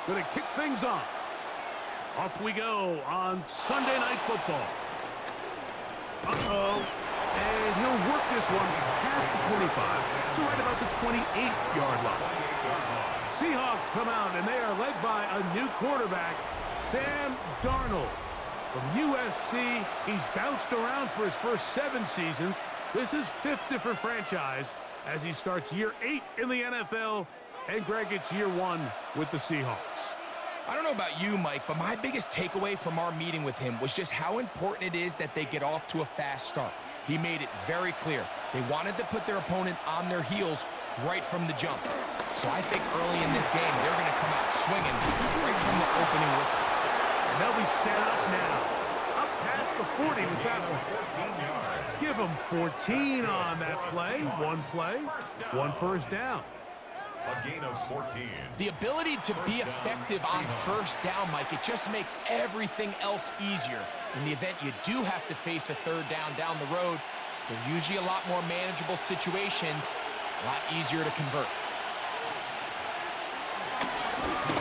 going to kick things off. Off we go on Sunday Night Football. And he'll work this one past the 25 to right about the 28-yard line. Seahawks come out, and they are led by a new quarterback, Sam Darnold. From USC, he's bounced around for his first 7 seasons. This is 5th different franchise as he starts year 8 in the NFL, and Greg, it's year 1 with the Seahawks. I don't know about you, Mike, but my biggest takeaway from our meeting with him was just how important it is that they get off to a fast start. He made it very clear. They wanted to put their opponent on their heels right from the jump. So I think early in this game, they're going to come out swinging right from the opening whistle. And they'll be set up now. Up past the 40 with that one. Give them 14 on that play. One first down. A gain of 14. The ability to be effective on first down, Mike, it just makes everything else easier. In the event you do have to face a third down the road, they're usually a lot more manageable situations, a lot easier to convert.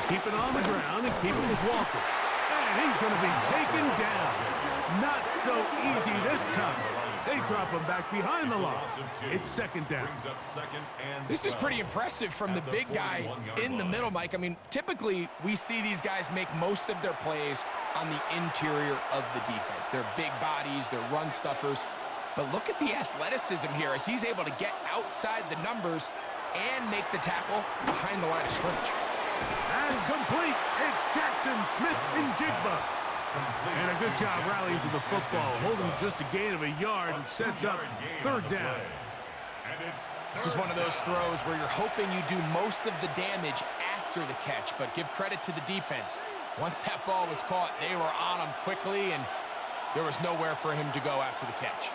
Keep it on the ground and keep it with Walker. And he's going to be taken down. Not so easy this time. They drop him back behind the line. It's second down. This is pretty impressive from the big guy in the middle, Mike. I mean, typically we see these guys make most of their plays on the interior of the defense. They're big bodies, they're run stuffers. But look at the athleticism here as he's able to get outside the numbers and make the tackle behind the line of scrimmage. That's complete. It's Jackson Smith and Jigba. And a good job rallying to the football, holding just a gain of a yard and sets up third down. This is one of those throws where you're hoping you do most of the damage after the catch, but give credit to the defense. Once that ball was caught, they were on him quickly, and there was nowhere for him to go after the catch.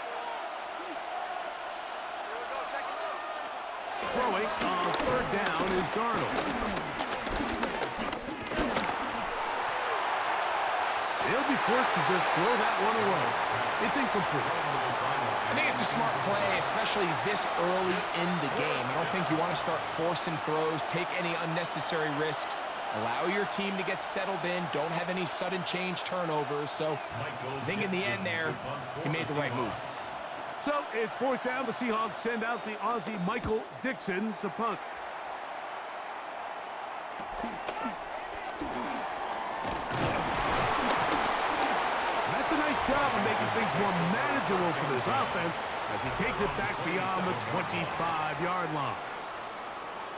Throwing on third down is Darnold. He'll be forced to just throw that one away. It's incomplete. I think it's a smart play, especially this early in the game. I don't think you want to start forcing throws, take any unnecessary risks, allow your team to get settled in, don't have any sudden change turnovers. So I think in the end there, he made the right move. So it's fourth down. The Seahawks send out the Aussie Michael Dixon to punt. That's a nice job of making things more manageable for this offense as he takes it back beyond the 25-yard line.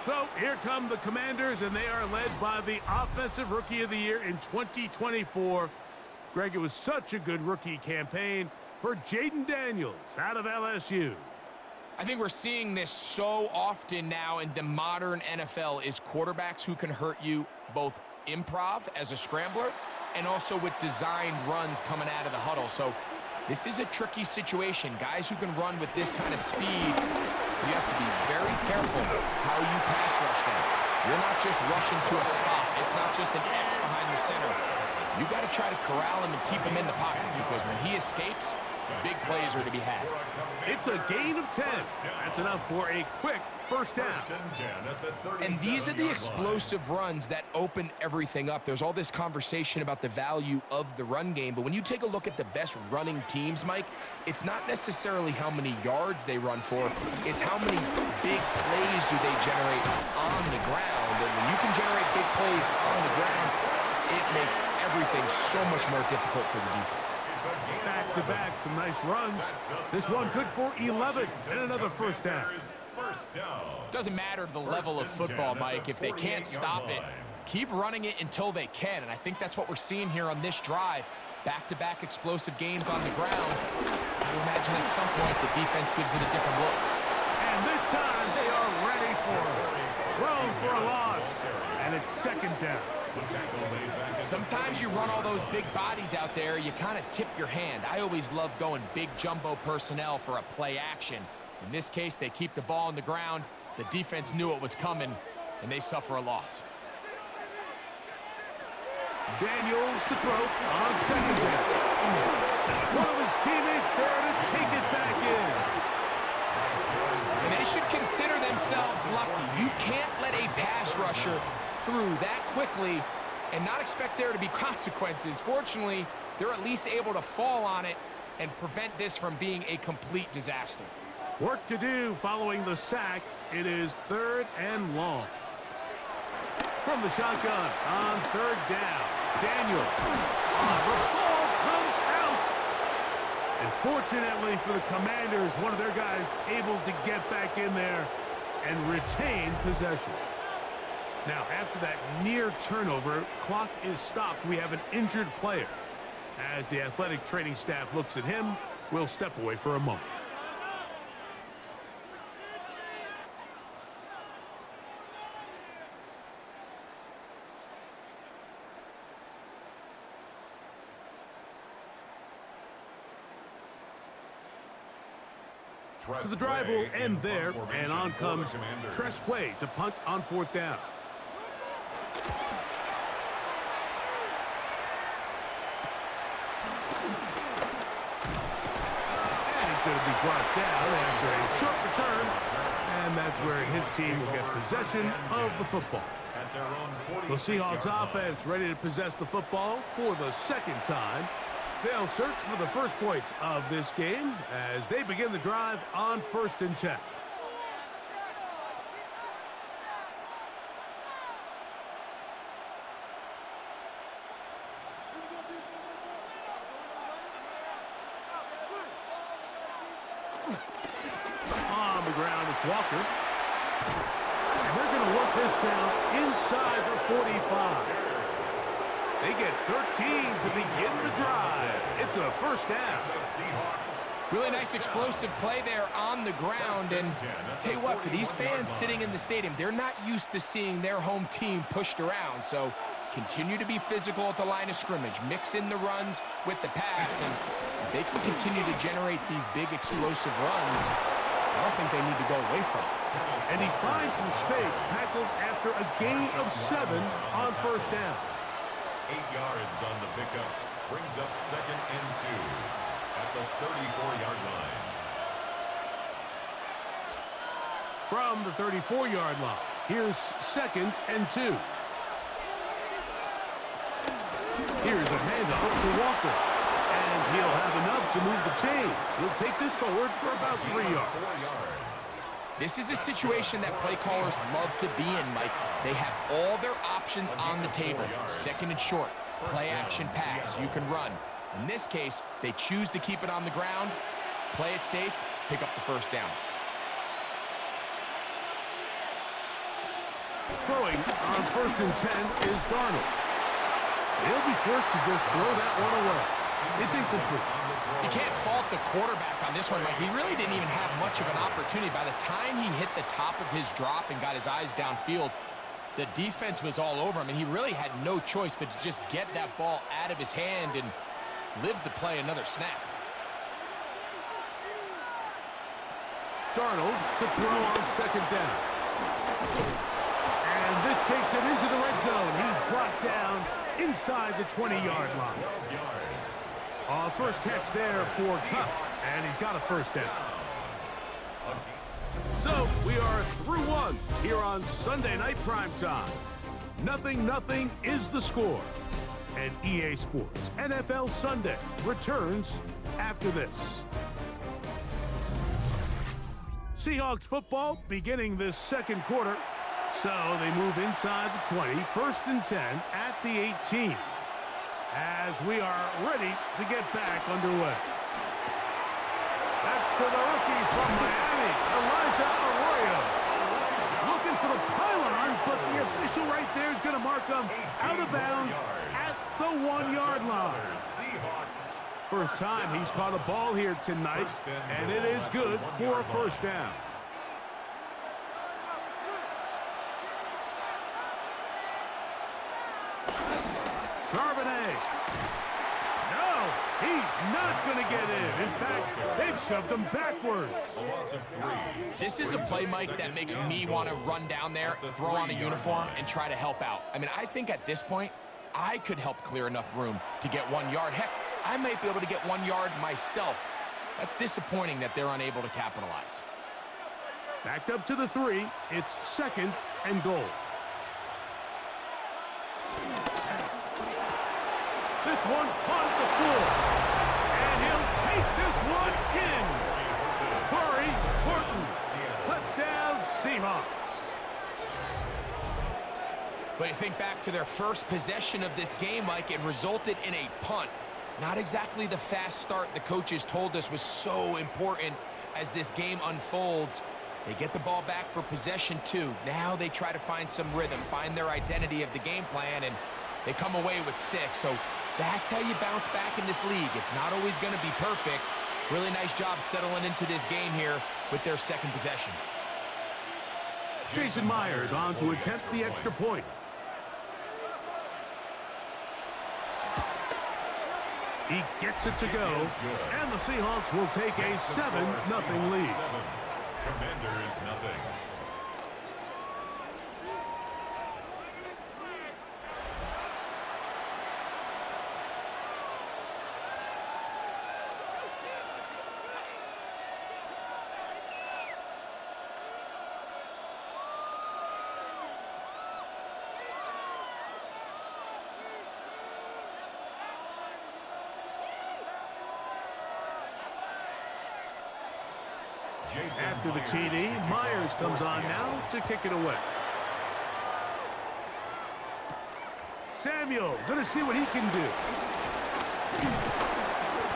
So here come the Commanders, and they are led by the Offensive Rookie of the Year in 2024. Greg, it was such a good rookie campaign for Jaden Daniels out of LSU. I think we're seeing this so often now in the modern NFL is quarterbacks who can hurt you both improv as a scrambler and also with designed runs coming out of the huddle. So this is a tricky situation. Guys who can run with this kind of speed, you have to be very careful how you pass rush them. You're not just rushing to a spot. It's not just an X behind the center. You got to try to corral him and keep him in the pocket because when he escapes, big plays are to be had. It's a gain of 10. That's enough for a quick first down. And these are the explosive runs that open everything up. There's all this conversation about the value of the run game, but when you take a look at the best running teams, Mike, it's not necessarily how many yards they run for, it's how many big plays do they generate on the ground. And when you can generate big plays on the ground, it makes everything so much more difficult for the defense. Back-to-back, some nice runs. This one good for 11 and another first down. Doesn't matter the level of football, Mike. If they can't stop it, keep running it until they can. And I think that's what we're seeing here on this drive. Back-to-back explosive gains on the ground. I imagine at some point the defense gives it a different look. And this time they are ready for it. Thrown for a loss. And it's second down. Sometimes you run all those big bodies out there, you kind of tip your hand. I always love going big jumbo personnel for a play action. In this case, they keep the ball on the ground. The defense knew it was coming, and they suffer a loss. Daniels to throw on second down. One of his teammates there to take it back in. And they should consider themselves lucky. You can't let a pass rusher through that quickly and not expect there to be consequences. Fortunately, they're at least able to fall on it and prevent this from being a complete disaster. Work to do following the sack. It is 3rd and long. From the shotgun on 3rd down. Daniel. The ball comes out. And fortunately for the Commanders, one of their guys able to get back in there and retain possession. Now, after that near turnover, clock is stopped. We have an injured player. As the athletic training staff looks at him, we'll step away for a moment. So the drive will end there, and on comes Tressway to punt on 4th down. And he's going to be brought down after a short return, and that's where his team will get possession of the football. The Seahawks offense ready to possess the football for the 2nd time. They'll search for the first points of this game as they begin the drive on 1st and 10. On the ground, it's Walker. And they're going to work this down inside the 45. They get 13 to begin the drive. It's a 1st down. Really nice explosive play there on the ground. And tell you what, for these fans sitting in the stadium, they're not used to seeing their home team pushed around. So continue to be physical at the line of scrimmage. Mix in the runs with the pass. And if they can continue to generate these big explosive runs, I don't think they need to go away from it. And he finds some space, tackled after a gain of 7 on 1st down. 8 yards on the pickup. Brings up 2nd and 2 at the 34-yard line. From the 34-yard line, here's 2nd and 2. Here's a handoff to Walker. And he'll have enough to move the chains. He'll take this forward for about 3 yards. This is a situation that play callers love to be in, Mike. They have all their options on the table. 2nd and short, play action pass, you can run. In this case, they choose to keep it on the ground, play it safe, pick up the 1st down. Throwing on 1st and 10 is Darnold. He'll be forced to just throw that one away. It's incomplete. You can't fault the quarterback on this one, Mike. He really didn't even have much of an opportunity. By the time he hit the top of his drop and got his eyes downfield, the defense was all over him, and he really had no choice but to just get that ball out of his hand and live to play another snap. Darnold to throw on 2nd down. And this takes it into the red zone. He's brought down inside the 20-yard line. First catch there for Cup, and he's got a 1st down. So we are through 1 here on Sunday Night Primetime. 0-0 is the score. And EA Sports NFL Sunday returns after this. Seahawks football beginning this 2nd quarter. So they move inside the 20, 1st and 10 at the 18. As we are ready to get back underway. That's to the rookie from Miami, Elijah Arroyo. Looking for the pylon, but the official right there is going to mark him out of bounds at the 1-yard line. First time he's caught a ball here tonight, and it is good for a 1st down. Charbonnet. No, he's not going to get in. In fact, they've shoved him backwards. This is a play, Mike, that makes me want to run down there, throw on a uniform, and try to help out. I mean, I think at this point, I could help clear enough room to get 1 yard. Heck, I might be able to get 1 yard myself. That's disappointing that they're unable to capitalize. Backed up to the 3. It's 2nd and goal. this one caught at the floor. And he'll take this one in. Corey Horton. Touchdown, Seahawks. But you think back to their first possession of this game, Mike, it resulted in a punt. Not exactly the fast start the coaches told us was so important as this game unfolds. They get the ball back for possession 2. Now they try to find some rhythm, find their identity of the game plan, and they come away with 6. So that's how you bounce back in this league. It's not always going to be perfect. Really nice job settling into this game here with their second possession. Jason Myers on to attempt the extra point. He gets it to go, and the Seahawks will take a 7-0 lead. Commanders nothing. After the TD, Myers comes on now to kick it away. Samuel going to see what he can do.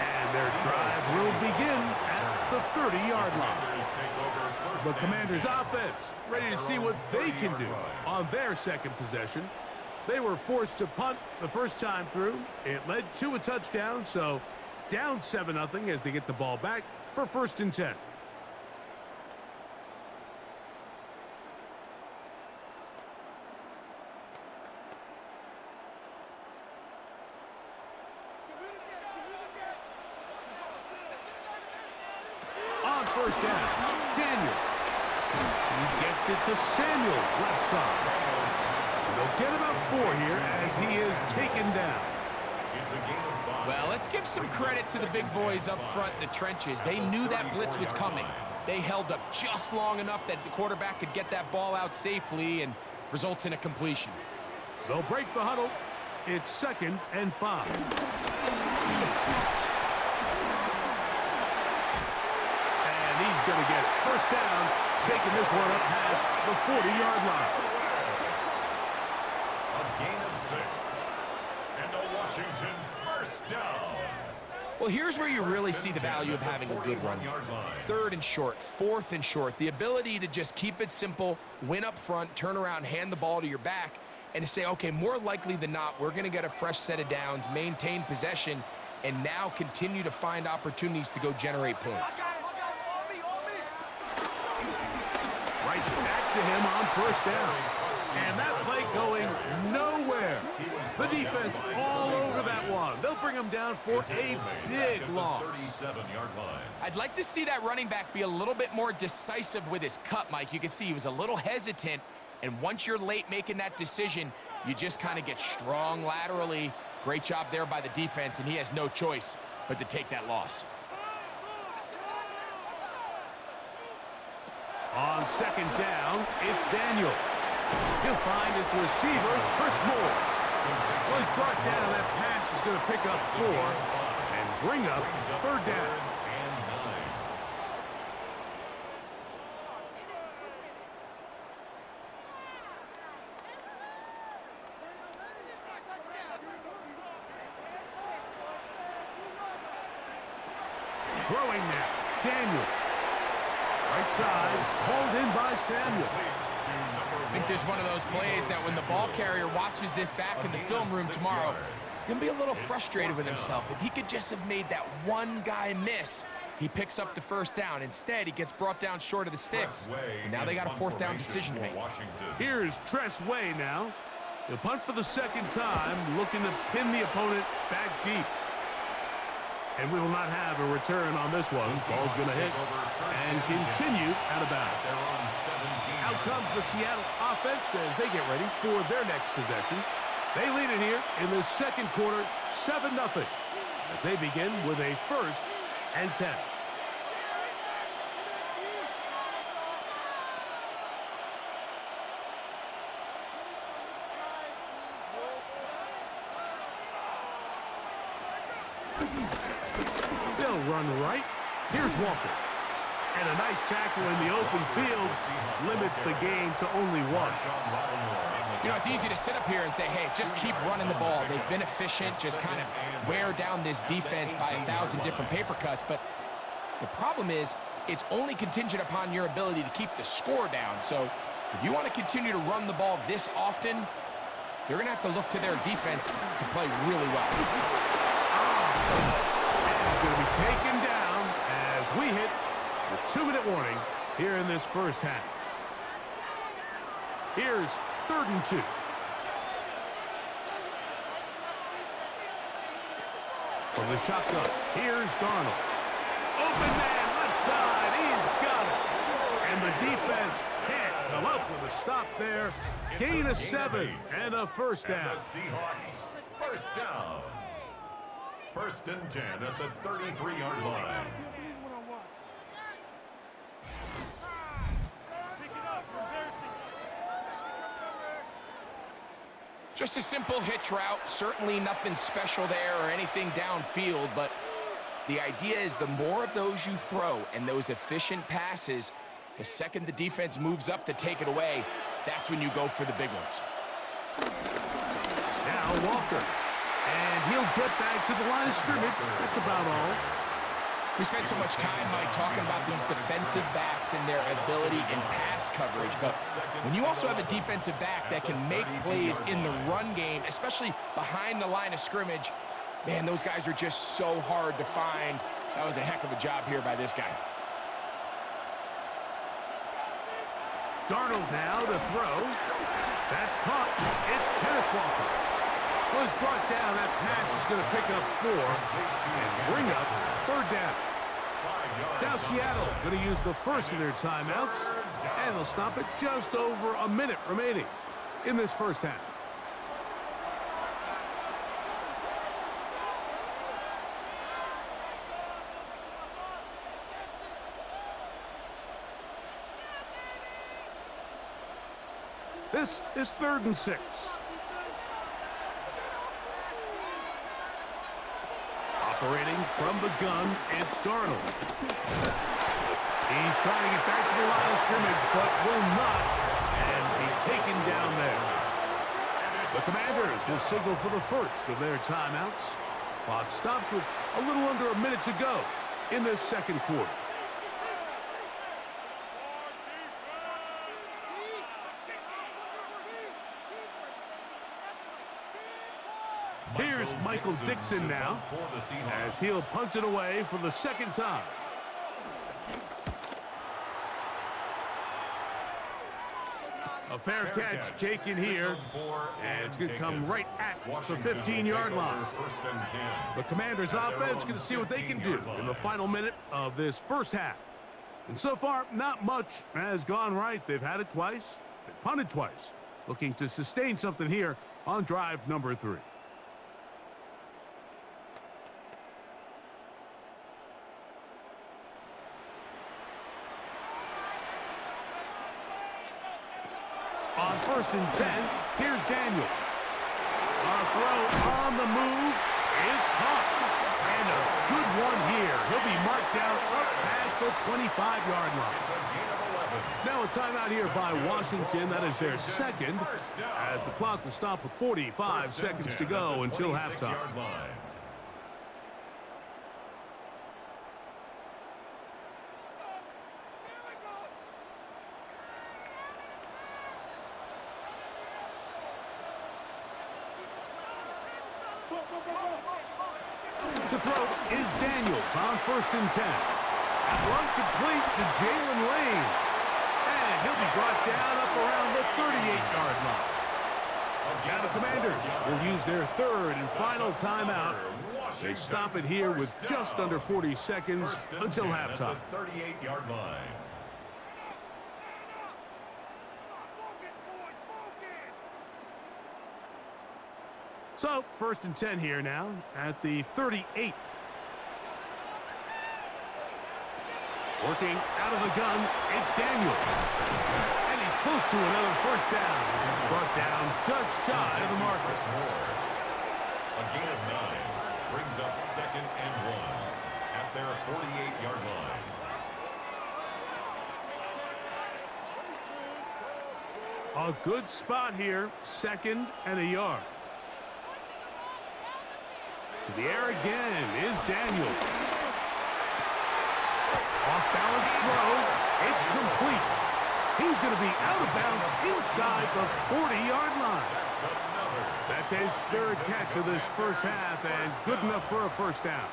And their drive will begin at the 30-yard line. The Commanders' offense ready to see what they can do on their second possession. They were forced to punt the first time through. It led to a touchdown, so down 7-0 as they get the ball back for 1st and 10. On 1st down, Daniel. He gets it to Samuel, left side. They'll get about 4 here as he is taken down. Well, let's give some credit to the big boys up front in the trenches. They knew that blitz was coming. They held up just long enough that the quarterback could get that ball out safely and results in a completion. They'll break the huddle. It's 2nd and 5. And he's going to get it. 1st down, taking this one up past the 40-yard line. A gain of 6. And a Washington 1st down. Well, here's where you really see the value of having a good run. 3rd and short, 4th and short. The ability to just keep it simple, win up front, turn around, hand the ball to your back, and to say, okay, more likely than not, we're going to get a fresh set of downs, maintain possession, and now continue to find opportunities to go generate points. Right back to him on 1st down. And that play going nowhere. The defense all over that one. They'll bring him down for a big loss. 37-yard line. I'd like to see that running back be a little bit more decisive with his cut, Mike. You can see he was a little hesitant, and once you're late making that decision, you just kind of get strong laterally. Great job there by the defense, and he has no choice but to take that loss. On 2nd down, it's Daniel. He'll find his receiver, Chris Moore. Well, he's brought down. That pass is going to pick up 4 and bring up 3rd down. Throwing now, Daniel. Right side, hauled in by Samuel. I think there's one of those plays that when the ball carrier watches this back in the film room tomorrow, he's going to be a little frustrated with himself. If he could just have made that one guy miss, he picks up the 1st down. Instead, he gets brought down short of the sticks. And now they got a 4th down decision to make. Here's Tress Way now. He'll punt for the 2nd time, looking to pin the opponent back deep. And we will not have a return on this one. Ball's going to hit and continue out of bounds. Out comes the Seattle offense as they get ready for their next possession. They lead it here in the 2nd quarter, 7-0, as they begin with a 1st and 10. They'll run right. Here's Walker. And a nice tackle in the open field limits the game to only one. You know, it's easy to sit up here and say, hey, just keep running the ball. They've been efficient, just kind of wear down this defense by 1,000 different paper cuts. But the problem is it's only contingent upon your ability to keep the score down. So if you want to continue to run the ball this often, they're going to have to look to their defense to play really well. And it's going to be taken down as we hit the 2-minute warning here in this first half. Here's 3rd and 2. From the shotgun, here's Darnold. Open man, left side, he's got it. And the defense can't come up with a stop there. Gain of 7 and a first down. And the Seahawks, first down. 1st and 10 at the 33-yard line. Just a simple hitch route. Certainly nothing special there or anything downfield, but the idea is the more of those you throw and those efficient passes, the second the defense moves up to take it away, that's when you go for the big ones. Now Walker. And he'll get back to the line of scrimmage. That's about all. We spent so much time, Mike, talking about these defensive backs and their ability in pass coverage, but when you also have a defensive back that can make plays in the run game, especially behind the line of scrimmage, man, those guys are just so hard to find. That was a heck of a job here by this guy. Darnold now to throw. That's caught. It's Kenneth Walker. Was brought down. That pass is going to pick up 4 and bring up 3rd down. Now Seattle going to use the first of their timeouts, and they'll stop it just over a minute remaining in this first half. This is 3rd and 6. Operating from the gun, it's Darnold. He's trying to get back to the line of scrimmage, but will not, and be taken down there. The Commanders will signal for the first of their timeouts. Clock stops with a little under a minute to go in this second quarter. Here's Michael Dixon now, as he'll punt it away for the second time. A fair catch taken here, and it's going to come right at the 15-yard line. The Commanders' offense going to see what they can do in the final minute of this first half. And so far, not much has gone right. They've had it twice, they've punted twice, looking to sustain something here on drive number 3. On 1st and 10, here's Daniels. A throw on the move is caught. And a good one here. He'll be marked down up past the 25-yard line. Now a timeout here by Washington. That is their second, as the clock will stop with 45 seconds to go until halftime. To throw is Daniels on 1st and 10. Run complete to Jalen Lane. And he'll be brought down up around the 38-yard line. Now the Commanders will use their 3rd and final timeout. They stop it here with just under 40 seconds until halftime. 38-yard line. So, 1st and 10 here now at the 38. Working out of the gun, it's Daniels. And he's close to another first down. He's brought down just shy of the marker. A gain of 9 brings up 2nd 48-yard line. A good spot here, 2nd and a yard. To the air again is Daniel. Off-balance throw. It's complete. He's going to be out of bounds inside the 40-yard line. That's his 3rd catch of this first half, and good enough for a first down.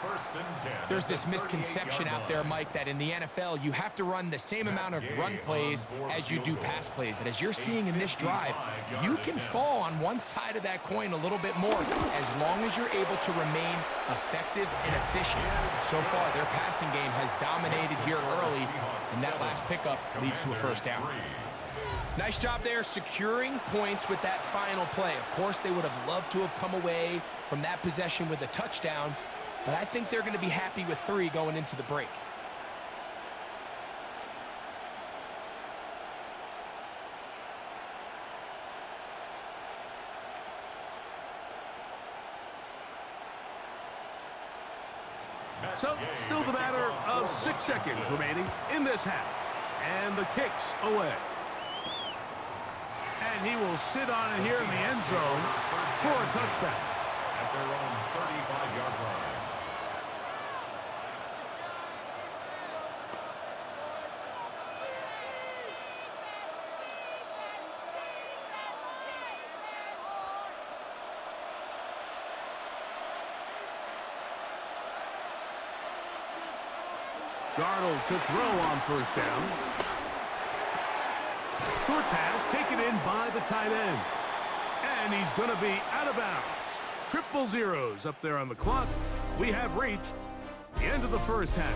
There's this misconception out there, Mike, that in the NFL, you have to run the same amount of run plays as you do pass plays. And as you're seeing in this drive, you can fall on one side of that coin a little bit more as long as you're able to remain effective and efficient. So far, their passing game has dominated here early, and that last pickup leads to a first down. Nice job there securing points with that final play. Of course, they would have loved to have come away from that possession with a touchdown, but I think they're going to be happy with 3 going into the break. So, still the matter of 6 seconds remaining in this half. And the kick's away. And he will sit on it here in the end zone for a touchback. At their own 35-yard line. Darnold to throw on first down. Short pass taken in by the tight end. And he's going to be out of bounds. Triple zeros up there on the clock. We have reached the end of the first half.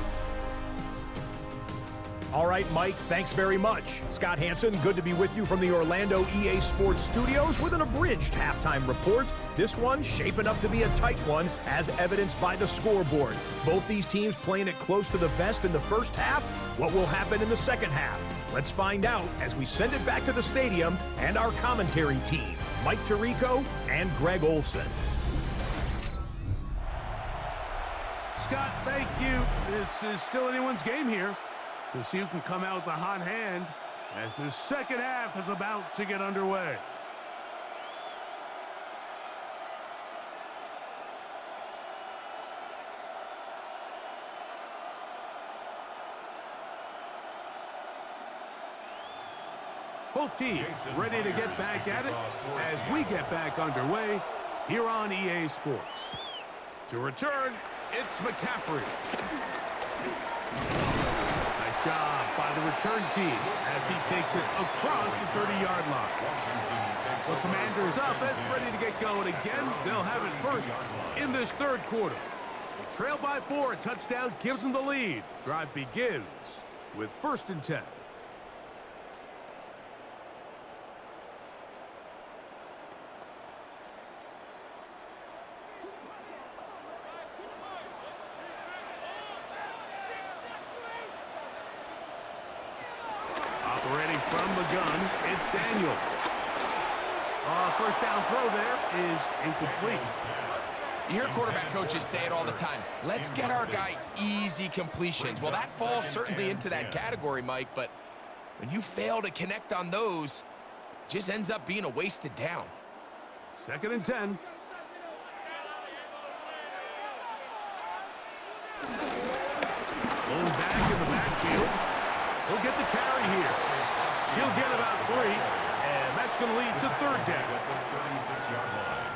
All right, Mike, thanks very much. Scott Hansen, good to be with you from the Orlando EA Sports Studios with an abridged halftime report. This one shaping up to be a tight one, as evidenced by the scoreboard. Both these teams playing it close to the vest in the first half. What will happen in the second half? Let's find out as we send it back to the stadium and our commentary team, Mike Tirico and Greg Olson. Scott, thank you. This is still anyone's game here. We'll see who can come out with a hot hand as the second half is about to get underway. Both teams ready to get back at it as we get back underway here on EA Sports. To return, it's McCaffrey. Nice job by the return team as he takes it across the 30-yard line. The Commanders' offense ready to get going again. They'll have it first in this third quarter. They trail by 4. A touchdown gives them the lead. Drive begins with 1st and 10. Operating from the gun, it's Daniel. First down throw there is incomplete. You hear quarterback coaches say it all the time. Let's get our guy easy completions. Well, that falls certainly into that category, Mike, but when you fail to connect on those, it just ends up being a wasted down. 2nd and 10. Going back in the backfield. He'll get the carry here. He'll get about 3, and that's going to lead to 3rd down. At the 36-yard line.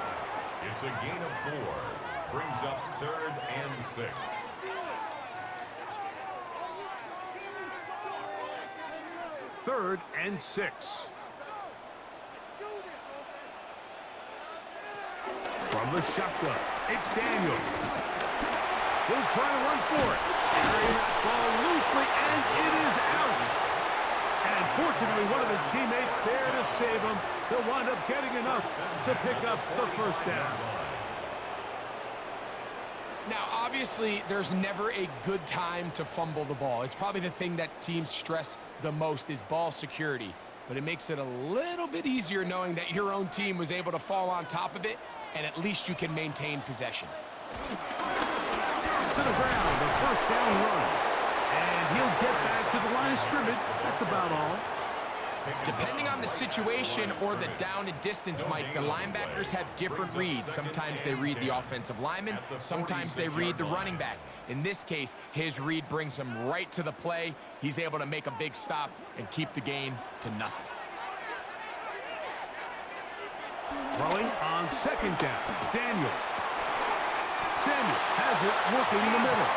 It's a gain of 4. Brings up 3rd and 6. Third and 6. From the shotgun, it's Daniel. He'll try to run for it. Carrying that ball loosely, and it is out. And fortunately, one of his teammates there to save him. He'll wind up getting enough to pick up the first down. Now, obviously, there's never a good time to fumble the ball. It's probably the thing that teams stress the most is ball security. But it makes it a little bit easier knowing that your own team was able to fall on top of it, and at least you can maintain possession. to the ground, a first down run. And he'll get back to the line of scrimmage. That's about all. Depending on the situation or the down and distance, Mike, the linebackers have different reads. Sometimes they read the offensive lineman, sometimes they read the running back. In this case, his read brings him right to the play. He's able to make a big stop and keep the gain to nothing. Throwing on second down, Daniel. Samuel has it working in the middle.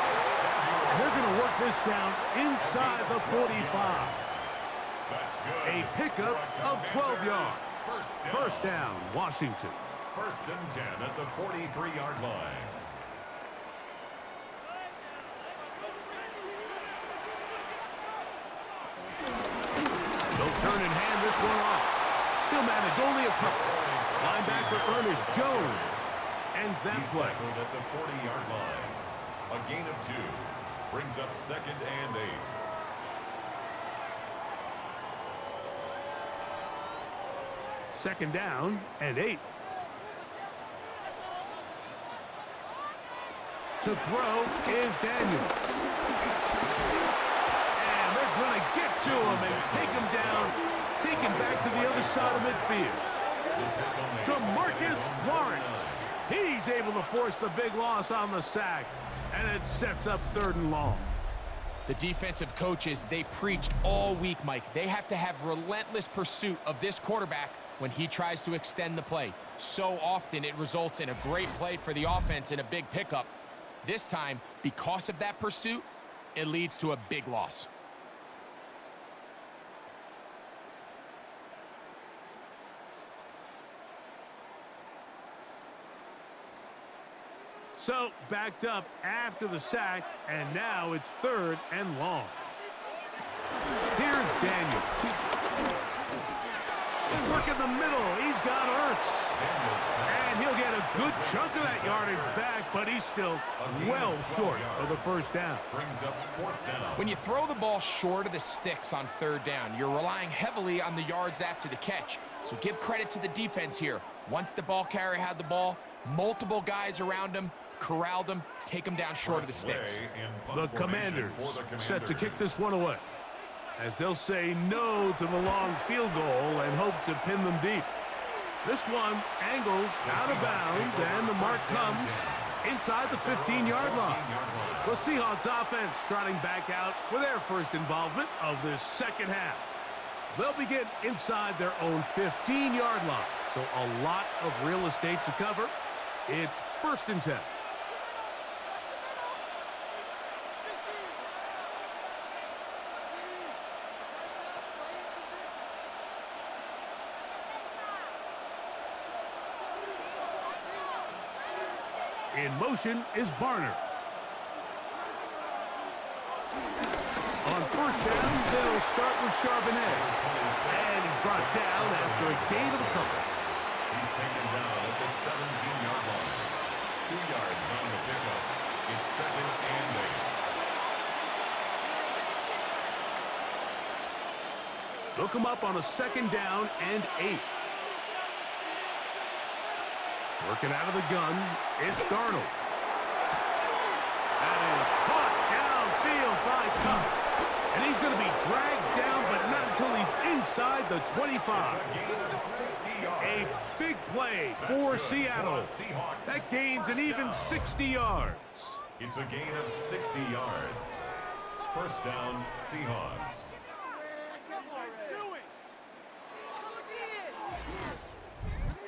And they're going to work this down inside the 45. A pickup of 12 yards. First down, Washington. First and 10 at the 43-yard line. They'll turn and hand this one off. He'll manage only a couple. Linebacker Ernest Jones ends that play. At the 40-yard line. A gain of 2. Brings up second and 8. Second down and 8. To throw is Daniel. And they're going to get to him and take him down, take him back to the other side of midfield. DeMarcus Lawrence. He's able to force the big loss on the sack, and it sets up third and long. The defensive coaches, they preached all week, Mike. They have to have relentless pursuit of this quarterback when he tries to extend the play. So often it results in a great play for the offense and a big pickup. This time, because of that pursuit, it leads to a big loss. So, backed up after the sack, and now it's third and long. Here's Daniel. Look in the middle. He's got Ertz. And he'll get a good chunk of that yardage back, but he's still well short of the first down. Brings up fourth down. When you throw the ball short of the sticks on third down, you're relying heavily on the yards after the catch. So give credit to the defense here. Once the ball carrier had the ball, multiple guys around him, corralled him, take him down short of the sticks. The Commanders set to kick this one away, as they'll say no to the long field goal and hope to pin them deep. This one angles out of bounds, and the mark comes inside the 15-yard line. The Seahawks offense trotting back out for their first involvement of this second half. They'll begin inside their own 15-yard line, so a lot of real estate to cover. It's first and 10. In motion is Barner. On first down, they'll start with Charbonnet. And he's brought down after a gain of a couple. He's taken down at the 17-yard line. 2 yards on the pickup. It's second and 8. They'll come up on a second down and 8. Working out of the gun, it's Darnold. That is caught downfield by Cup. And he's going to be dragged down, but not until he's inside the 25. A big play for Seattle. That gains an even 60 yards. It's a gain of 60 yards. First down, Seahawks.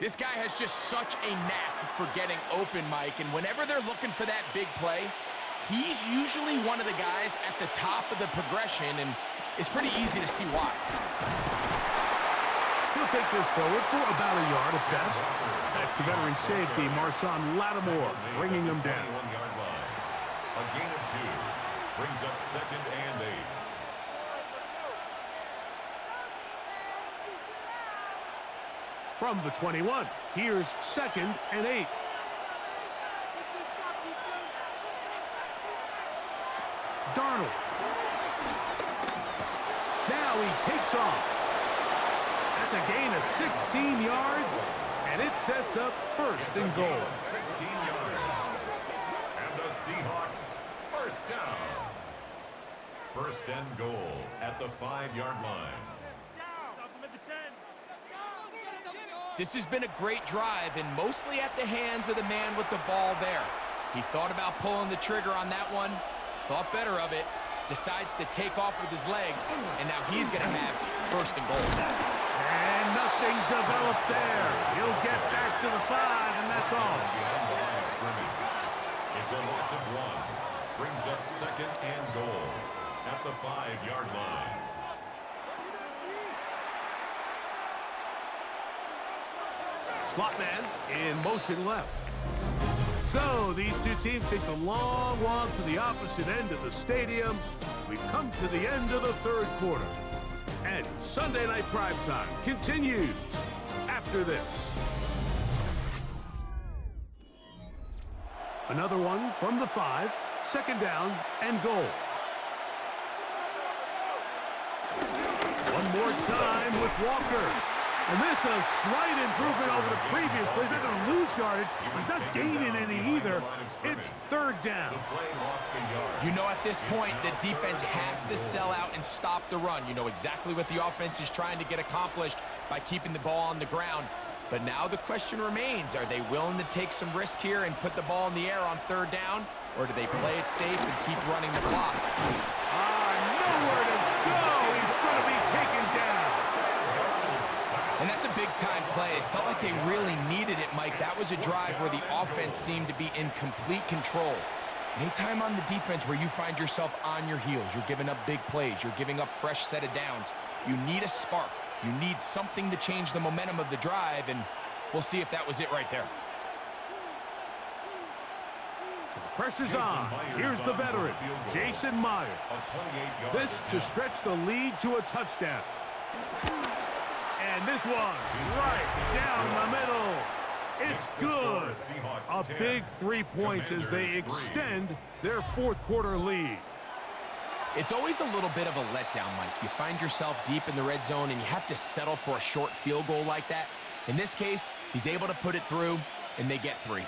This guy has just such a knack for getting open, Mike, and whenever they're looking for that big play, he's usually one of the guys at the top of the progression, and it's pretty easy to see why. He'll take this forward for about a yard at best. That's the veteran safety, Marshawn Lattimore, bringing him down. A gain of 2. Brings up second and 8. From the 21, here's second and 8. Darnold. Now he takes off. That's a gain of 16 yards, and it sets up first and goal. 16 yards. And the Seahawks first down. First and goal at the 5-yard line. This has been a great drive, and mostly at the hands of the man with the ball there. He thought about pulling the trigger on that one, thought better of it, decides to take off with his legs, and now he's going to have first and goal. And nothing developed there. He'll get back to the 5, and that's all. Beyond the line of scrimmage. It's a loss of 1. Brings up second and goal at the 5-yard line. Slot man in motion left. So these two teams take the long walk to the opposite end of the stadium. We've come to the end of the third quarter. And Sunday Night Primetime continues after this. Another one from the 5, second down and goal. One more time with Walker. And this is a slight improvement over the previous plays. They're going to lose yardage. He's not gaining any either. It's third down. You know, at this point, the defense has to sell out and stop the run. You know exactly what the offense is trying to get accomplished by keeping the ball on the ground. But now the question remains, are they willing to take some risk here and put the ball in the air on third down? Or do they play it safe and keep running the clock? Nowhere to go. He's going to be taken down. And that's a big-time play. It felt like they really needed it, Mike. That was a drive where the offense seemed to be in complete control. Anytime on the defense where you find yourself on your heels, you're giving up big plays, you're giving up fresh set of downs, you need a spark. You need something to change the momentum of the drive, and we'll see if that was it right there. So the pressure's on. Here's the veteran, Jason Myers. This to stretch the lead to a touchdown. And this one, right down the middle. It's good. A big 3 points as they extend their fourth quarter lead. It's always a little bit of a letdown, Mike. You find yourself deep in the red zone, and you have to settle for a short field goal like that. In this case, he's able to put it through, and they get 3.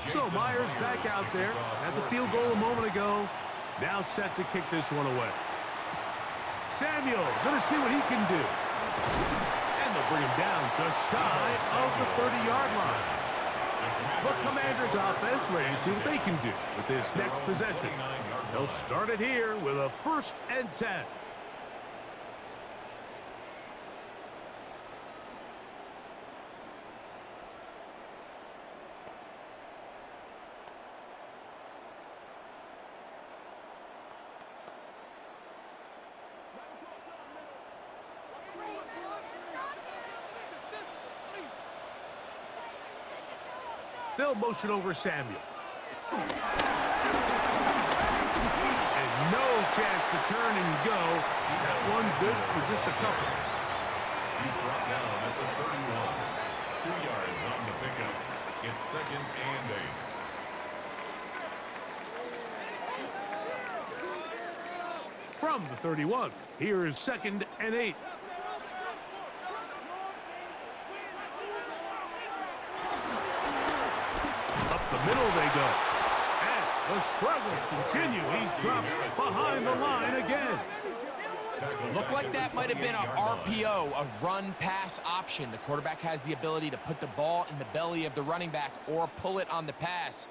So Myers back out there at the field goal a moment ago. Now set to kick this one away. Samuel going to see what he can do. And they'll bring him down just shy of the 30-yard line. The Commanders offense ready to see what they can do with this next possession. They'll start it here with a 1st and 10. They'll motion over Samuel. And no chance to turn and go. That one good for just a couple. He's brought down at the 31. 2 yards on the pickup. It's 2nd and 8. From the 31, here is 2nd and 8. The middle they go. And the struggles continue. He's dropped behind the line again. Looked like that might have been a RPO, a run-pass option. The quarterback has the ability to put the ball in the belly of the running back or pull it on the pass.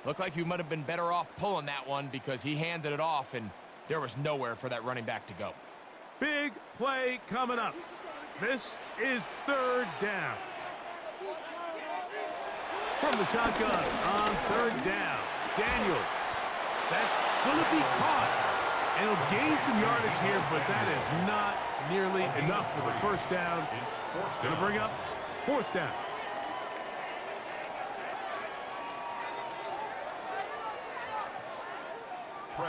Looked like you might have been better off pulling that one because he handed it off, and there was nowhere for that running back to go. Big play coming up. This is 3rd down. From the shotgun on 3rd down, Daniels. That's going to be caught. And he'll gain some yardage here, but that is not nearly enough for the 1st down. It's going to bring up 4th down.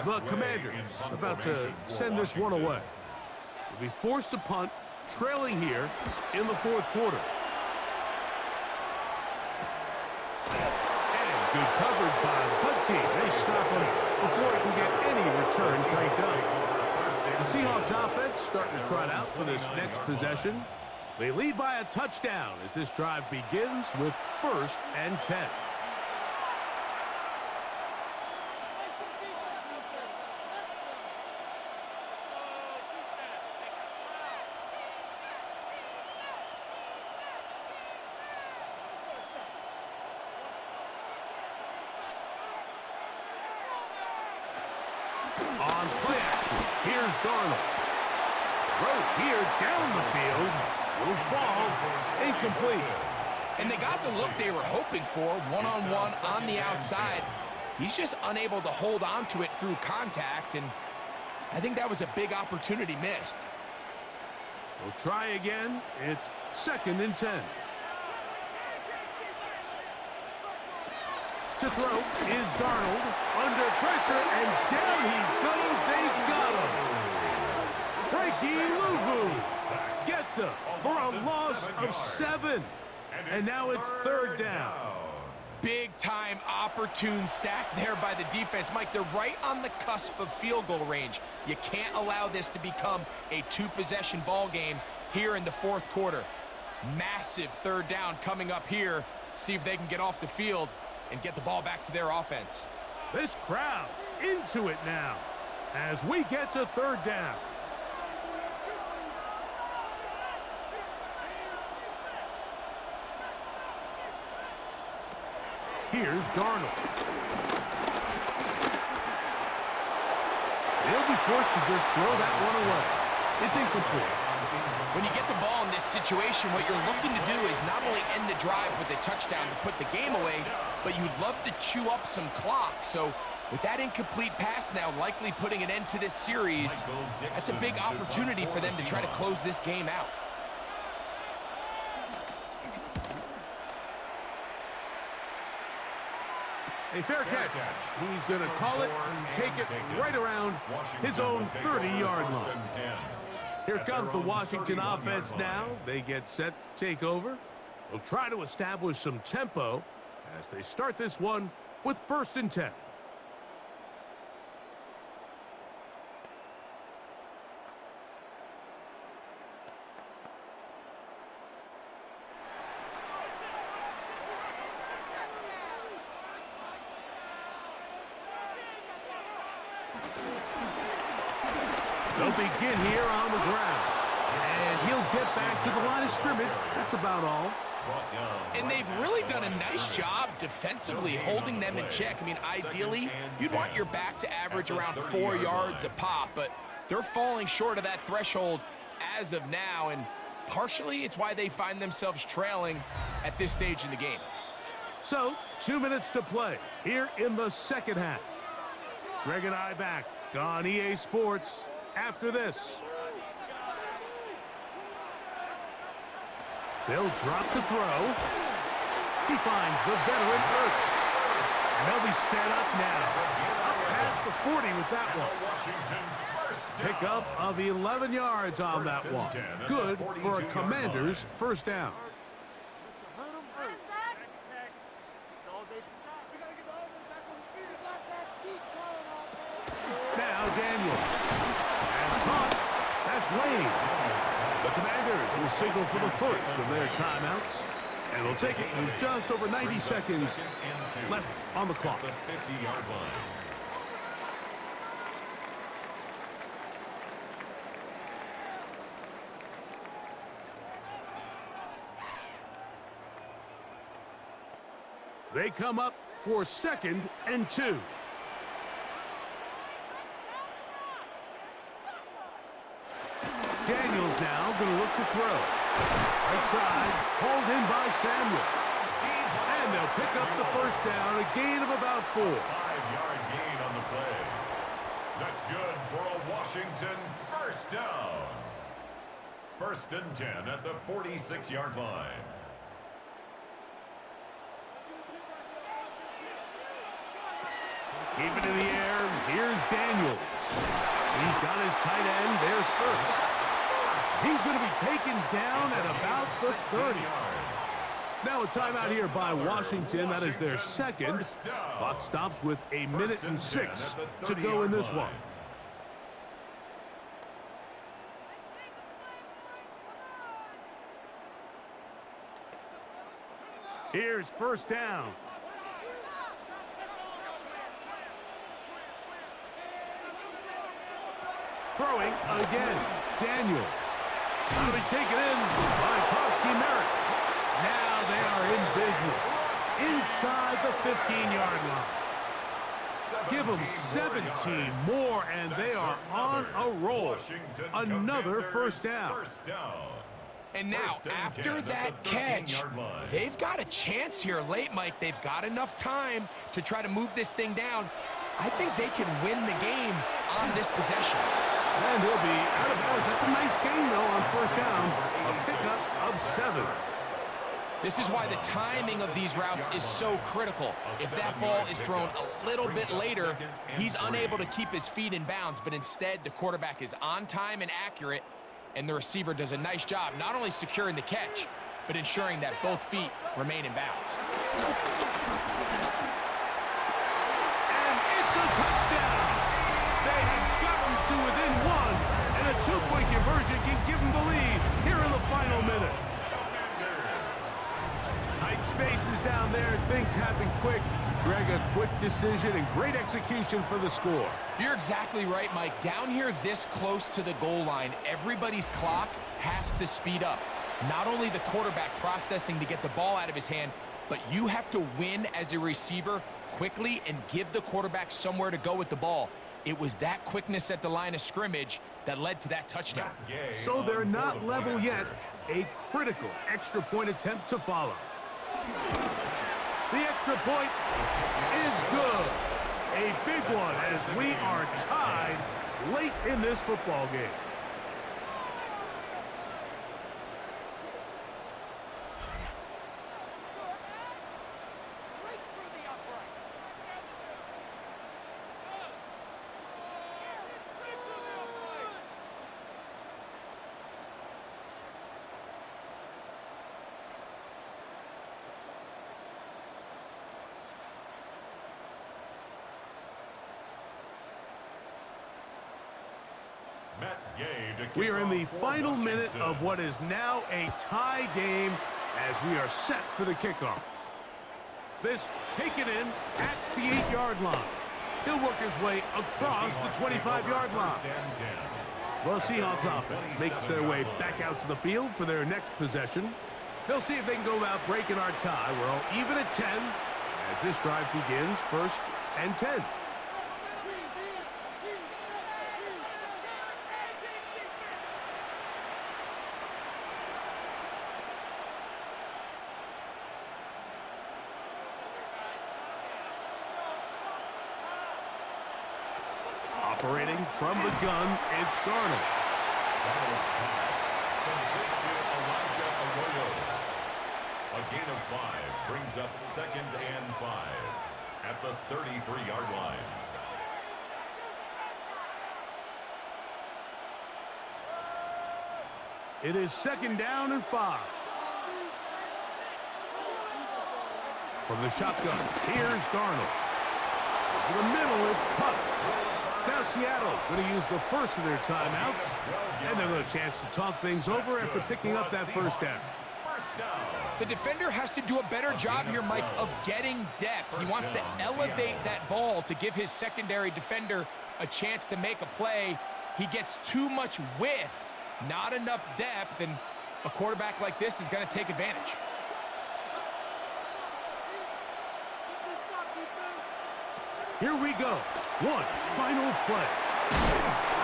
The Commanders about to send this one away. They'll be forced to punt, trailing here in the 4th quarter. Good coverage by the punt team. They stop him before he can get any return cranked up. The Seahawks offense offense starting to trot out for this next possession. They lead by a touchdown as this drive begins with 1st and 10. On play action, here's Darnold. Throw here down the field. Will fall. Incomplete. And they got the look they were hoping for, one-on-one on the outside. He's just unable to hold on to it through contact, and I think that was a big opportunity missed. We'll try again. It's 2nd and 10. To throw is Darnold. Under pressure, and down he goes. They got him. Frankie Louvu gets him for a loss of 7. And now it's 3rd down. Big-time opportune sack there by the defense. Mike, they're right on the cusp of field goal range. You can't allow this to become a 2-possession ball game here in the 4th quarter. Massive 3rd down coming up here. See if they can get off the field and get the ball back to their offense. This crowd into it now as we get to 3rd down. Here's Darnold. He'll be forced to just throw that one away. It's incomplete. When you get the ball in this situation, what you're looking to do is not only end the drive with a touchdown to put the game away, but you'd love to chew up some clock. So with that incomplete pass now likely putting an end to this series, that's a big opportunity for them to try to close this game out. A fair catch. He's going to call it and take it right around his own 30-yard line. Here comes the Washington offense now. They get set to take over. They'll try to establish some tempo as they start this one with 1st and 10. They'll begin here on the ground. And he'll get back to the line of scrimmage. That's about all. And they've really done a nice job defensively holding them in check. I mean, ideally, you'd want your back to average around 4 yards a pop, but they're falling short of that threshold as of now, and partially it's why they find themselves trailing at this stage in the game. So, 2 minutes to play here in the 2nd half. Greg and I back on EA Sports after this. They'll drop to throw. He finds the veteran Ertz. And they'll be set up now. Up past the 40 with that one. Pick up of 11 yards on that one. Good for a Commander's 1st down. Now Daniels has caught. That's Lane. The Commanders will signal for the first of their timeouts, and will take it with just over 90 seconds left on the clock. The 50-yard line. They come up for 2nd and 2. Daniels now going to look to throw. Right side, hauled in by Samuel. And they'll pick up the 1st down, a gain of about 4. 5-yard gain on the play. That's good for a Washington 1st down. 1st and 10 at the 46-yard line. Keep it in the air. Here's Daniels. He's got his tight end. There's Ertz. He's going to be taken down at about the 30. Now a timeout here by Washington. That is their 2nd. Clock stops with 1:06 to go in this one. Here's first down. Throwing again. Daniel. That'll be taken in by Koski Merritt. Now they are in business. Inside the 15-yard line. Give them 17 more, and they are on a roll. Another first down. And now, after that catch, they've got a chance here late, Mike. They've got enough time to try to move this thing down. I think they can win the game on this possession. And he'll be out of bounds. That's a nice gain, though, on first down. A pickup of 7. This is why the timing of these routes is so critical. If that ball is thrown a little bit later, he's unable to keep his feet in bounds, but instead the quarterback is on time and accurate, and the receiver does a nice job not only securing the catch, but ensuring that both feet remain in bounds. And it's a touchdown! They have gotten to within 1, and a 2-point conversion can give them the lead here in the final minute. Tight spaces down there. Things happen quick. Greg, a quick decision and great execution for the score. You're exactly right, Mike. Down here this close to the goal line, everybody's clock has to speed up. Not only the quarterback processing to get the ball out of his hand, but you have to win as a receiver quickly and give the quarterback somewhere to go with the ball. It was that quickness at the line of scrimmage that led to that touchdown. So they're not level yet. A critical extra point attempt to follow. The extra point is good. A big one as we are tied late in this football game. We are in the final minute of what is now a tie game as we are set for the kickoff. This taken in at the 8-yard line. He'll work his way across the 25-yard line. The Seahawks offense makes their way back out to the field for their next possession. They'll see if they can go about breaking our tie. We're all even at 10 as this drive begins, 1st and 10. Operating from the gun, it's Darnold. Darnold's pass complete to Elijah Arroyo. A gain of 5 brings up 2nd and 5 at the 33-yard line. It is 2nd down and 5. From the shotgun, here's Darnold. To the middle, it's cut. Now Seattle going to use the first of their timeouts, and they'll have a chance to talk things over after picking up that first down. The defender has to do a better job here, Mike, of getting depth. He wants to elevate that ball to give his secondary defender a chance to make a play. He gets too much width, not enough depth, and a quarterback like this is going to take advantage. Here we go. One final play.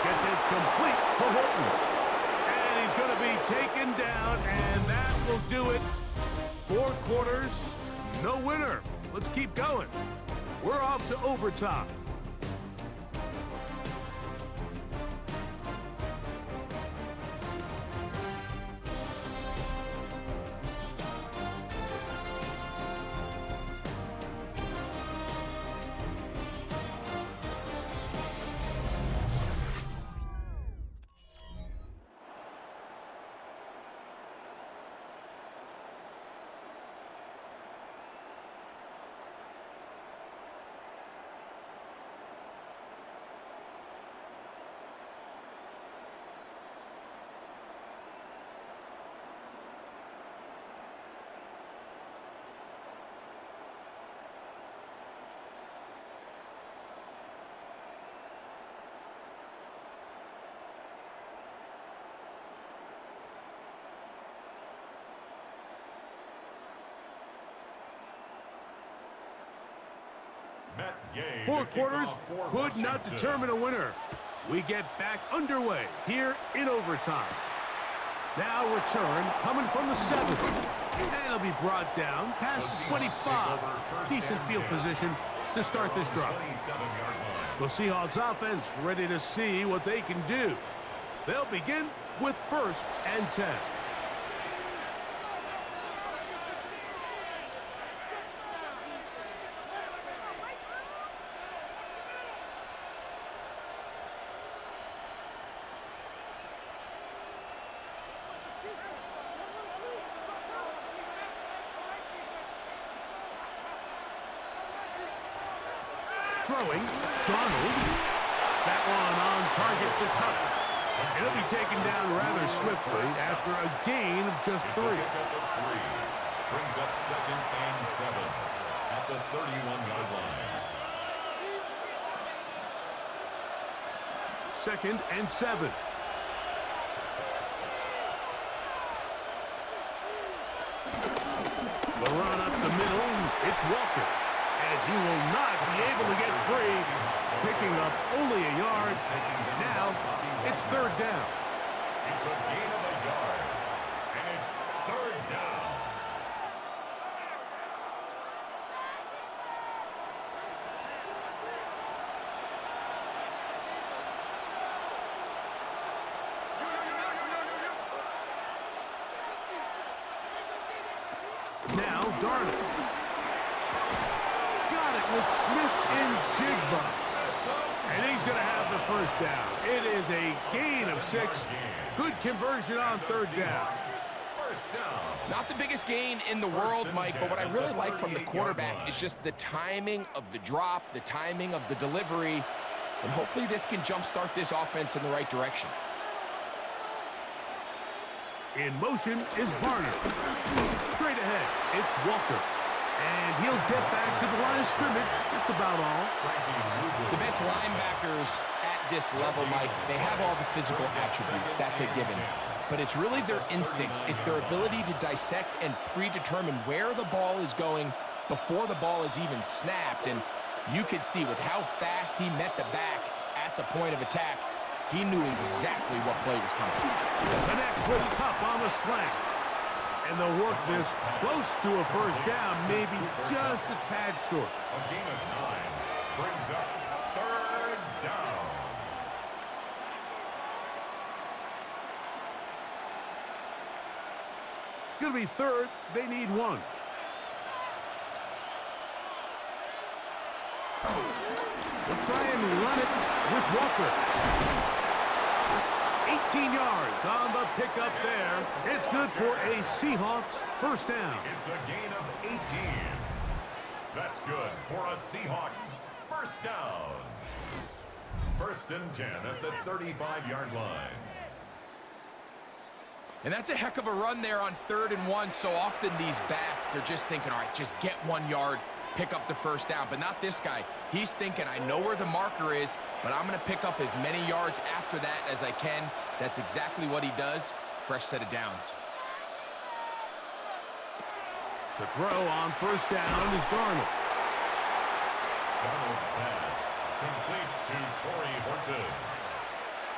Get this complete to Horton. And he's going to be taken down, and that will do it. 4 quarters, no winner. Let's keep going. We're off to overtime. That game 4 to kick quarters off for could not Washington. determine a winner. We get back underway here in overtime. Now return coming from the 7. And it'll be brought down past the 25. Decent field position to start this drive. 27-yard line. The Seahawks offense ready to see what they can do. They'll begin with 1st and 10. Throwing, Donald. That one on target to Cups. It'll be taken down rather swiftly after a gain of just 3. Pick up of 3. Brings up 2nd and 7 at the 31-yard line. 2nd and 7. The run up the middle, it's Walker. And he will not be able to get free, picking up only a yard. Now, it's 3rd down. It's a gain of a yard, and it's 3rd down. Now, Darnold. Got it with Smith and Jigba. And he's going to have the 1st down. It is a gain of 6. Good conversion on 3rd down. First down. Not the biggest gain in the world, Mike, but what I really like from the quarterback is just the timing of the drop, the timing of the delivery, and hopefully this can jumpstart this offense in the right direction. In motion is Barner. Straight ahead, it's Walker. And he'll get back to the line of scrimmage. That's about all. The best linebackers at this level, Mike, they have all the physical attributes. That's a given. But it's really their instincts. It's their ability to dissect and predetermine where the ball is going before the ball is even snapped. And you could see with how fast he met the back at the point of attack, he knew exactly what play was coming. Connects with Cup on the slant. And they'll work this close to a 1st down, maybe just a tad short. A gain of 9 brings up 3rd down. It's going to be 3rd. They need 1. They'll try and run it with Walker. 18 yards on the pickup there. It's good for a Seahawks 1st down. It's a gain of 18. That's good for a Seahawks 1st down. 1st and 10 at the 35-yard line. And that's a heck of a run there on 3rd and 1. So often these backs, they're just thinking, all right, just get 1 yard, pick up the 1st down. But not this guy. He's thinking, I know where the marker is, but I'm going to pick up as many yards after that as I can. That's exactly what he does. Fresh set of downs. To throw on 1st down is Darnold. Darnold's pass complete to Torrey Horton.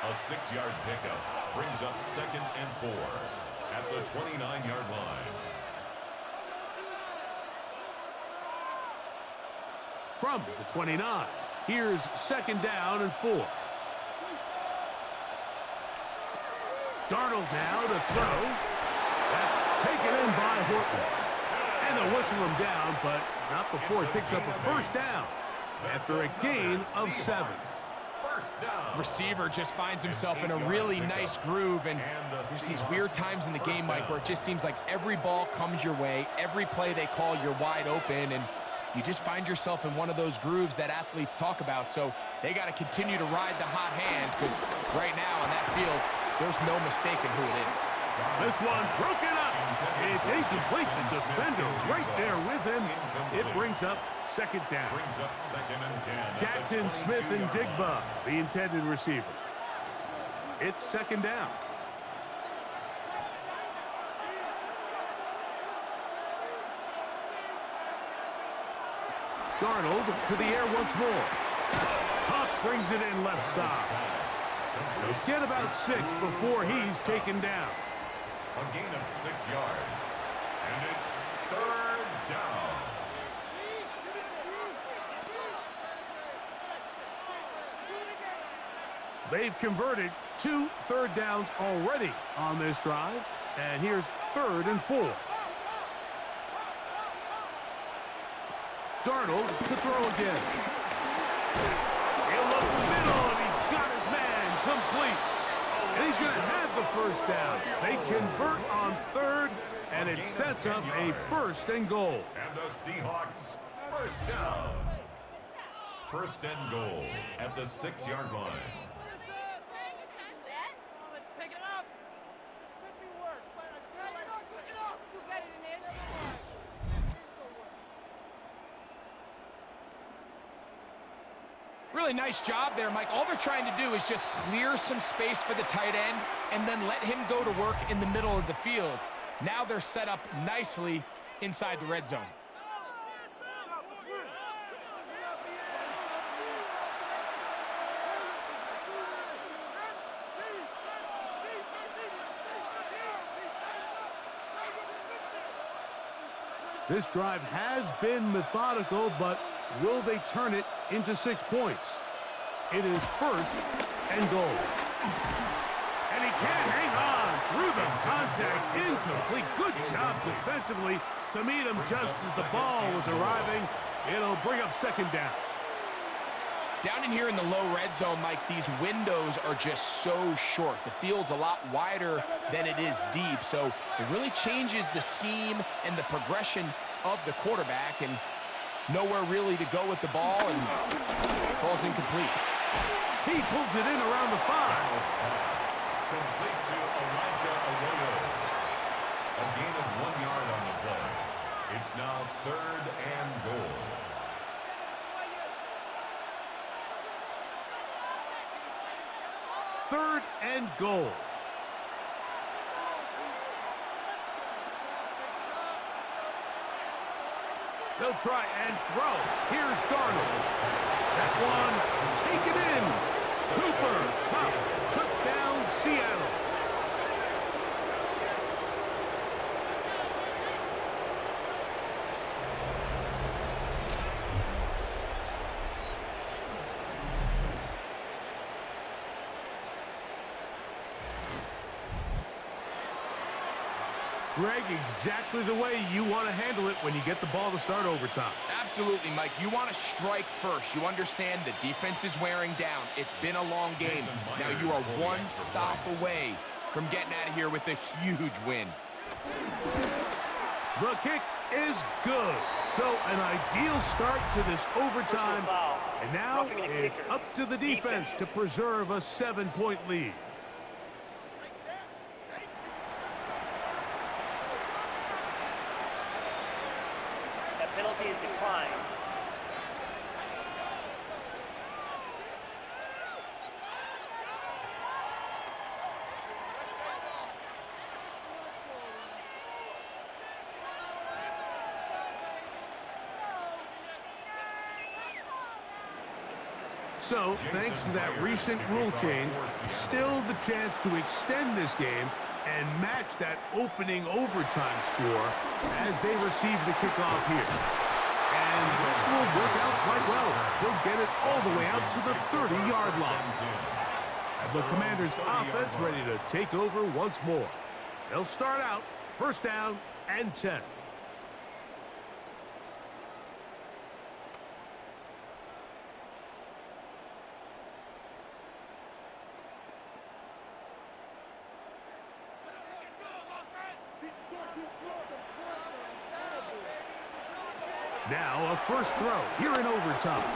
A 6-yard pickup brings up 2nd and 4 at the 29-yard line. From the 29, here's 2nd down and 4. Darnold now to throw. That's taken in by Horton. And they'll whistle him down, but not before he picks up a 1st down after a gain of 7. Receiver just finds himself in a really nice groove, and there's these weird times in the game, Mike, where it just seems like every ball comes your way, every play they call, you're wide open, and you just find yourself in one of those grooves that athletes talk about. So they got to continue to ride the hot hand, because right now on that field, there's no mistaking who it is. This one broken up. It's incomplete. The defender right there with him. It brings up 2nd down. Brings up 2nd and 10. Jackson, Smith, and Jigba, the intended receiver. It's 2nd down. Darnold to the air once more. Huck brings it in left side. He'll get about 6 before he's taken down. A gain of 6 yards. And it's 3rd down. They've converted 2 third downs already on this drive. And here's 3rd and 4. Darnold to throw again. He'll look middle, and he's got his man complete. And he's going to have the first down. They convert on 3rd, and it sets up a 1st and goal. And the Seahawks, 1st down. 1st and goal at the 6-yard line. Really nice job there, Mike. All they're trying to do is just clear some space for the tight end and then let him go to work in the middle of the field. Now they're set up nicely inside the red zone. This drive has been methodical, but will they turn it into 6 points? It is 1st and goal. And he can't hang on through the contact. Incomplete. Good job defensively to meet him just as the ball was arriving. It'll bring up 2nd down. Down in here in the low red zone, Mike, these windows are just so short. The field's a lot wider than it is deep, so it really changes the scheme and the progression of the quarterback, and nowhere really to go with the ball, and falls incomplete. He pulls it in around the 5. Complete to Elijah Arroyo. A gain of 1 yard on the play. It's now 3rd and goal. Third and goal. They'll try and throw. Here's Darnold. That one taken in. Cooper Kupp. Touchdown, Seattle. Greg, exactly the way you want to handle it when you get the ball to start overtime. Absolutely, Mike. You want to strike first. You understand the defense is wearing down. It's been a long game. Now you are 1 stop away from getting out of here with a huge win. The kick is good. So an ideal start to this overtime. And now it's up to the defense to preserve a 7-point lead. Penalty is declined. So, thanks to that recent rule change, still the chance to extend this game and match that opening overtime score as they receive the kickoff here. And this will work out quite well. They'll get it all the way out to the 30-yard line. The Commanders' offense ready to take over once more. They'll start out 1st down and 10. Now a first throw here in overtime.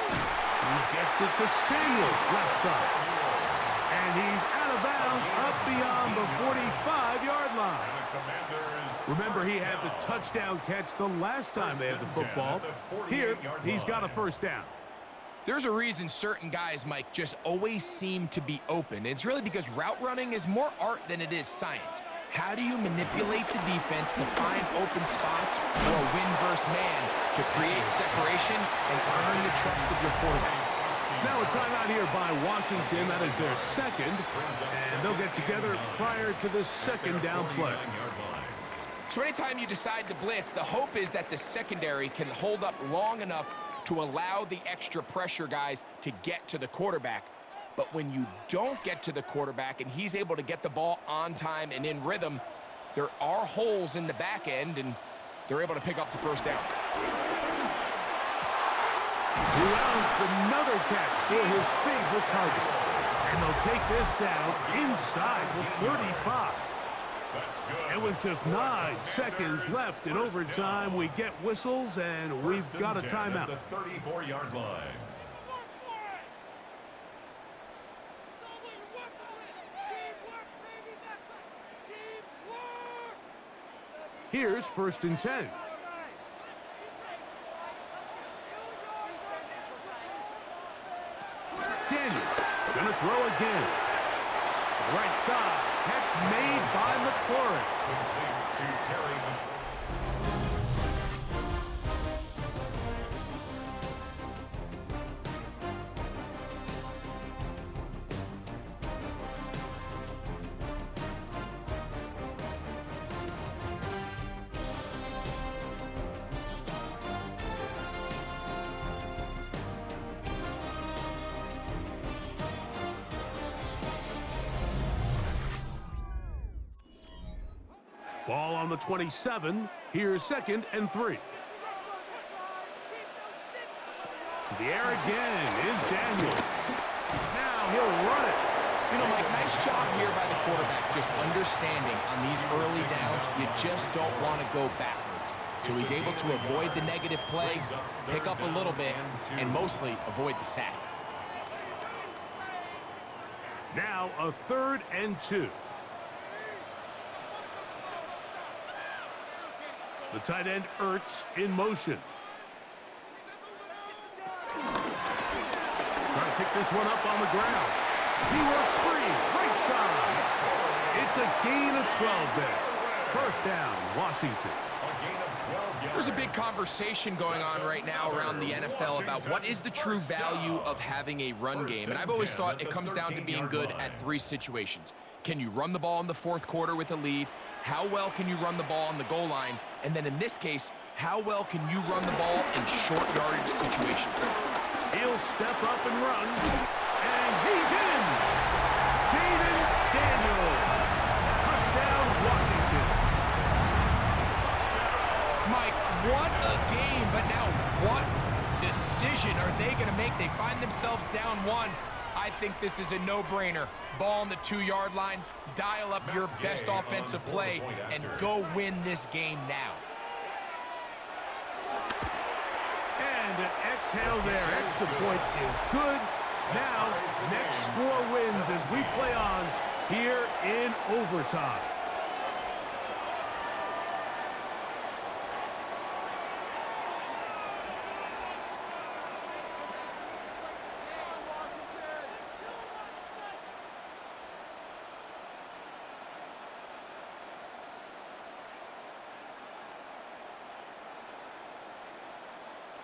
He gets it to Samuel, left side. And he's out of bounds up beyond the 45-yard line. Remember, he had the touchdown catch the last time they had the football. Here, he's got a 1st down. There's a reason certain guys, Mike, just always seem to be open. It's really because route running is more art than it is science. How do you manipulate the defense to find open spots or a win versus man to create separation and earn the trust of your quarterback? Now a timeout here by Washington. That is their second, and they'll get together prior to the second down play. So anytime you decide to blitz, the hope is that the secondary can hold up long enough to allow the extra pressure guys to get to the quarterback. But when you don't get to the quarterback and he's able to get the ball on time and in rhythm, there are holes in the back end, and they're able to pick up the first down. Brown's another catch for his favorite target. And they'll take this down inside the 35. And with just 9 seconds left in overtime, we get whistles, and we've got a timeout. The 34-yard line. Here's 1st and 10. Daniels gonna throw again. Right side, catch made by McLaurin. Complete to Terry. Ball on the 27. Here's 2nd and 3. To the air again is Daniels. Now he'll run it. You know, Mike, nice job here by the quarterback, just understanding on these early downs, you just don't want to go backwards. So he's able to avoid the negative play, pick up a little bit, and mostly avoid the sack. Now a 3rd and 2. The tight end Ertz in motion. Trying to pick this one up on the ground. He works free, right side. It's a gain of 12 there. 1st down, Washington. There's a big conversation going on right now around the NFL about what is the true value of having a run game. And I've always thought it comes down to being good at 3 situations. Can you run the ball in the 4th quarter with a lead? How well can you run the ball on the goal line? And then in this case, how well can you run the ball in short yardage situations? He'll step up and run. And he's in. Jaden Daniels. Touchdown, Washington. Mike, what a game, but now what decision are they going to make? They find themselves down 1. I think this is a no-brainer. Ball on the 2-yard line, dial up your best offensive play, and go win this game now. And an exhale there. Extra point is good. Now, next score wins as we play on here in overtime.